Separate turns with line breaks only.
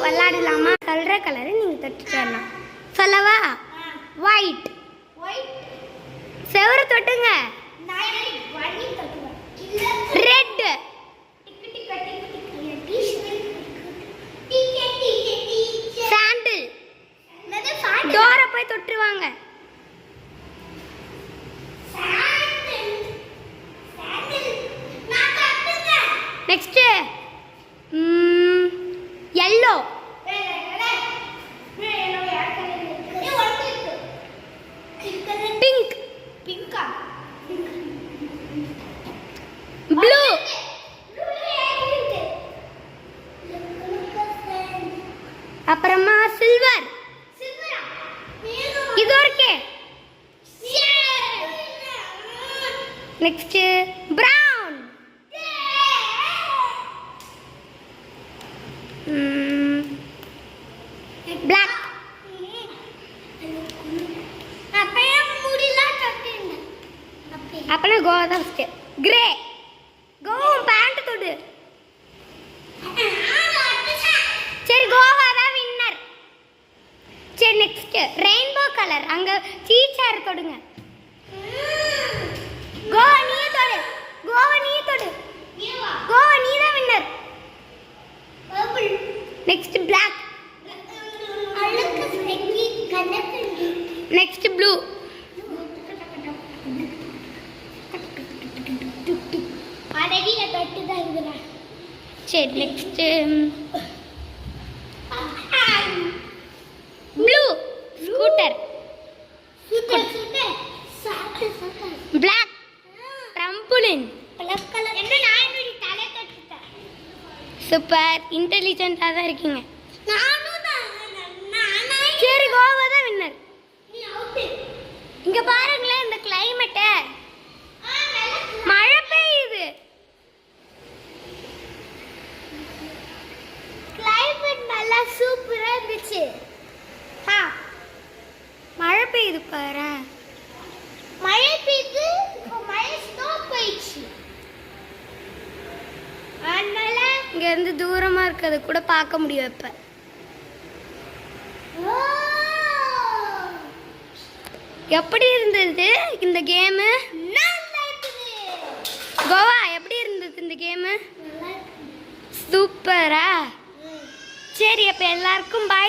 விளையாடலாமா? சொல்ற கலரை நீங்க தொட்டு சொல்லலாம். சொல்லவா? ஒயிட். செவரு தொட்டுங்க. ரெட். சாண்டில். டோரை போய் தொட்டுருவாங்க. Next yellow. pink. blue. அப்புறமா silver. இது இருக்கே. Next brown. black. அப்பனா கோவா தான் ஃபர்ஸ்ட். கிரே. கோவா பேண்ட் தொடு. சரி கோவா தான் வின்னர். சரி நெக்ஸ்ட் ரெயின்போ கலர். அங்க டீச்சர் தொடுங்க. கோவா நீ தொடு. கோவா நீ தொடு. கோவா நீ தான் winner. Next black. Next blue. சரி next blue. Scooter. Black. Trampoline. Super. இன்டெலிஜென்ட்டாக தான் இருக்கீங்க. சரி கோவா தான் வின்னர். இங்க பாருங்களேன் இந்த கிளைமேட்டை. மழை பெய்யுது. கிளைமேட் நல்லா சூப்பரா இருந்துச்சு. மழை பெய்யுது பாரு. மழை பெய்யுது. மழை ஸ்டாப் ஆயிடுச்சு. அதனால இங்க இருந்து தூரமா இருக்கிறது கூட பார்க்க முடியும். இப்ப எப்படி இருந்தது இந்த கேமு? கோவா எப்படி இருந்தது இந்த கேமு? சூப்பரா. சரி அப்ப எல்லாருக்கும் பாய்.